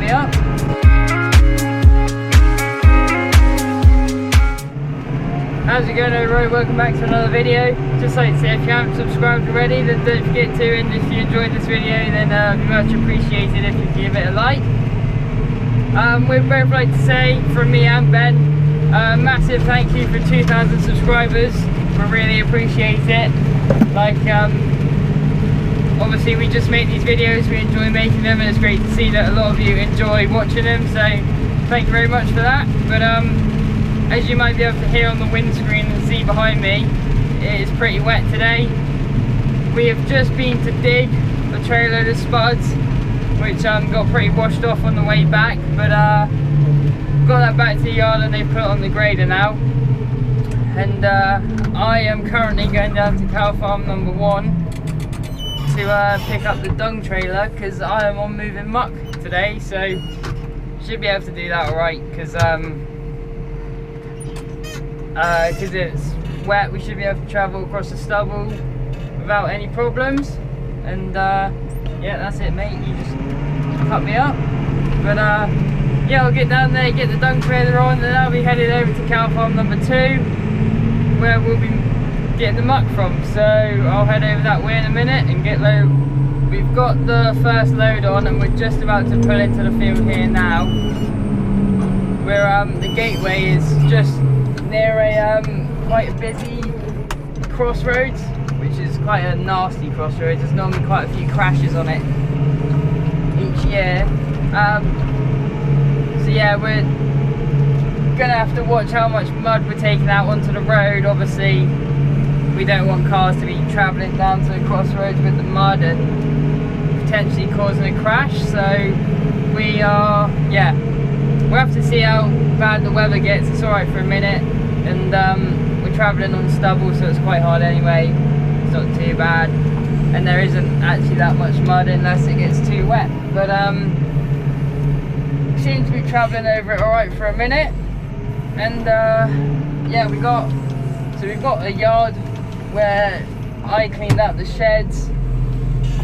me up. How's it going everybody? Welcome back to another video. Just like to say, if you haven't subscribed already, then don't forget to, and if you enjoyed this video, then it'd be much appreciated if you give it a like. We'd both like to say, from me and Ben, massive thank you for 2,000 subscribers. We really appreciate it. Like, obviously we just make these videos, we enjoy making them, and it's great to see that a lot of you enjoy watching them, so thank you very much for that. But as you might be able to hear on the windscreen and see behind me, it is pretty wet today. We have just been to dig a trailer of spuds, which got pretty washed off on the way back, but got that back to the yard and they put it on the grader now. And I am currently going down to cow farm number 1 to pick up the dung trailer, because I am on moving muck today, so should be able to do that alright, because it's wet. We should be able to travel across the stubble without any problems. And yeah, that's it mate, you just cut me up. But yeah, I'll get down there, get the dung trailer on, and then I'll be headed over to cow farm number 2, where we'll be getting the muck from. So I'll head over that way in a minute and get low. We've got the first load on and we're just about to pull into the field here now, where the gateway is just near a quite a busy crossroads, which is quite a nasty crossroads. There's normally quite a few crashes on it each year. So yeah, we're gonna have to watch how much mud we're taking out onto the road. Obviously we don't want cars to be travelling down to the crossroads with the mud and potentially causing a crash, so we are, yeah, we'll have to see how bad the weather gets. It's alright for a minute, and we're travelling on stubble, so it's quite hard anyway. It's not too bad, and there isn't actually that much mud unless it gets too wet, but seems to be travelling over it alright for a minute. And yeah, we've got a yard where I cleaned out the sheds,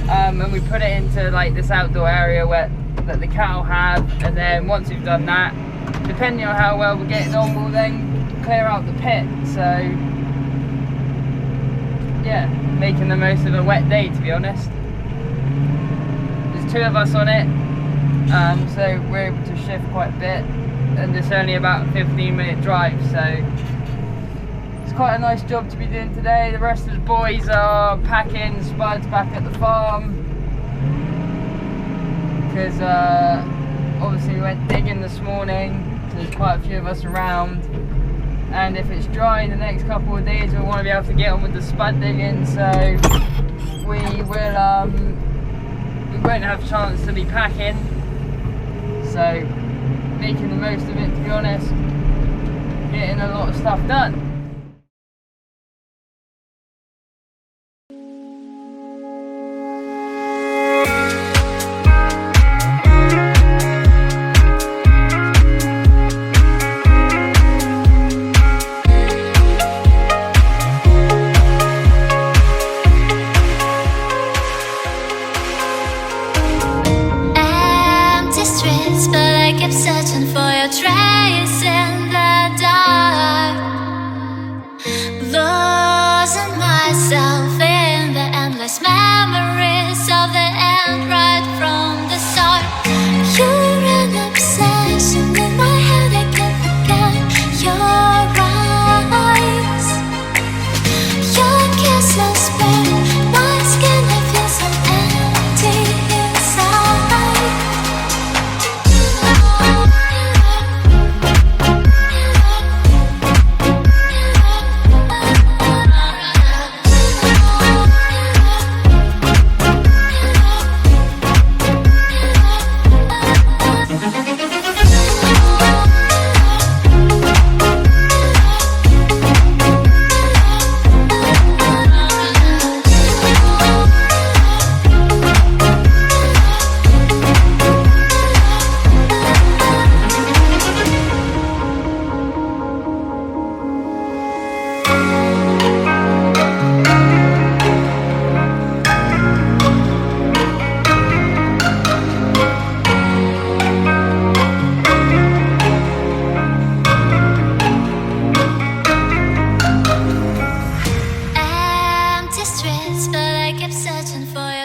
and we put it into like this outdoor area that the cattle have, and then once we've done that, depending on how well we're getting on, we'll then clear out the pit. So yeah, making the most of a wet day, to be honest. There's 2 of us on it, so we're able to shift quite a bit, and it's only about a 15-minute drive, so it's quite a nice job to be doing today. The rest of the boys are packing spuds back at the farm, because obviously we went digging this morning, so there's quite a few of us around, and if it's dry in the next couple of days, we want to be able to get on with the spud digging, so we won't have a chance to be packing, so making the most of it, to be honest, getting a lot of stuff done. But I kept searching for your trace in the dark.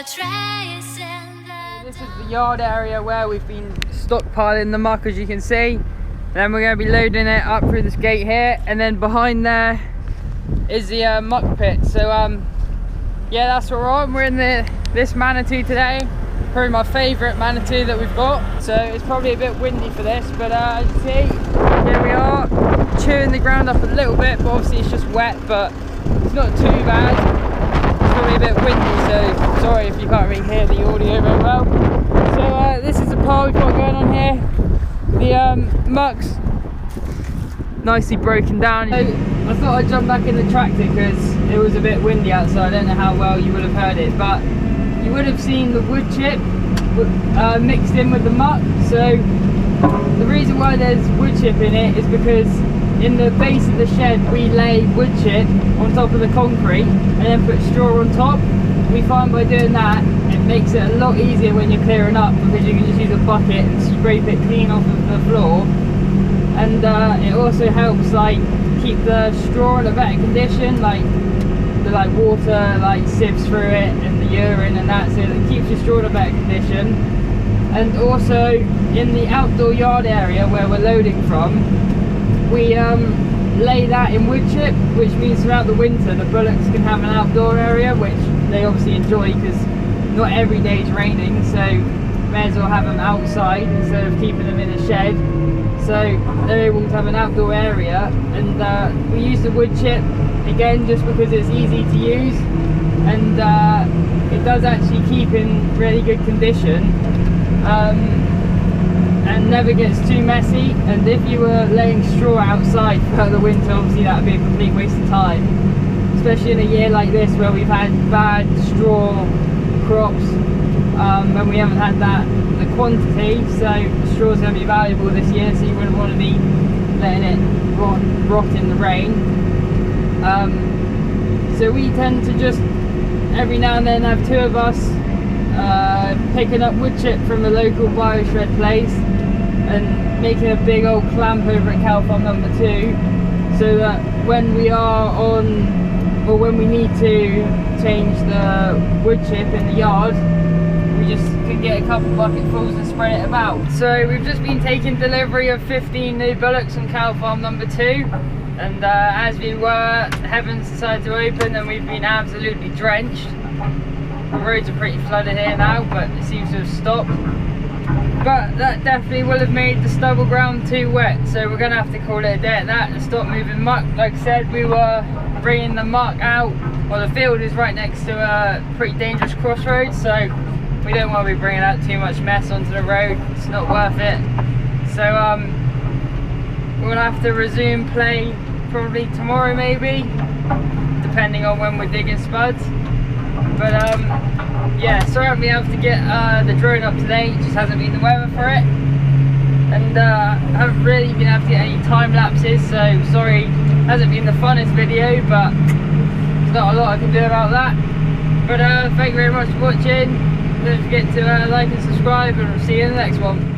This is the yard area where we've been stockpiling the muck, as you can see. Then we're going to be loading it up through this gate here, and then behind there is the muck pit. So yeah, that's what we're on. We're in this Manitou today, probably my favourite Manitou that we've got. So it's probably a bit windy for this, but as you see, here we are, chewing the ground up a little bit, but obviously it's just wet, but it's not too bad. It's probably a bit windy, so sorry if you can't really hear the audio very well. So this is the pile we've got going on here. The muck's nicely broken down. So I thought I'd jump back in the tractor because it was a bit windy outside. I don't know how well you would have heard it, but you would have seen the wood chip mixed in with the muck. So the reason why there's wood chip in it is because in the base of the shed we lay wood chip on top of the concrete and then put straw on top. We find by doing that it makes it a lot easier when you're clearing up, because you can just use a bucket and scrape it clean off of the floor. And it also helps like keep the straw in a better condition, like the water sieves through it and the urine and that, so it keeps your straw in a better condition. And also in the outdoor yard area where we're loading from, we lay that in wood chip, which means throughout the winter the bullocks can have an outdoor area, which they obviously enjoy because not every day is raining, so may as well have them outside instead of keeping them in a shed. So they're able to have an outdoor area, and we use the wood chip again just because it's easy to use, and it does actually keep in really good condition and never gets too messy. And if you were laying straw outside throughout the winter, obviously that would be a complete waste of time, especially in a year like this where we've had bad straw crops and we haven't had the quantity. So straw is going to be valuable this year, so you wouldn't want to be letting it rot in the rain. So we tend to just every now and then have two of us picking up wood chip from the local bio-shred place and making a big old clamp over at cow farm number 2, so that when we are on, or when we need to change the wood chip in the yard, we just can get a couple bucketfuls and spread it about. So we've just been taking delivery of 15 new bullocks on cow farm number 2, and as we were, the heavens decided to open and we've been absolutely drenched. The roads are pretty flooded here now, but it seems to have stopped. But that definitely will have made the stubble ground too wet, so we're going to have to call it a day at that and stop moving muck. Like I said, we were bringing the muck out, well, the field is right next to a pretty dangerous crossroads, so we don't want to be bringing out too much mess onto the road. It's not worth it. So we'll have to resume play probably tomorrow maybe, depending on when we're digging spuds. But yeah, sorry I haven't been able to get the drone up today, it just hasn't been the weather for it. And I haven't really been able to get any time lapses, so sorry, it hasn't been the funnest video, but there's not a lot I can do about that. But thank you very much for watching. Don't forget to like and subscribe, and we'll see you in the next one.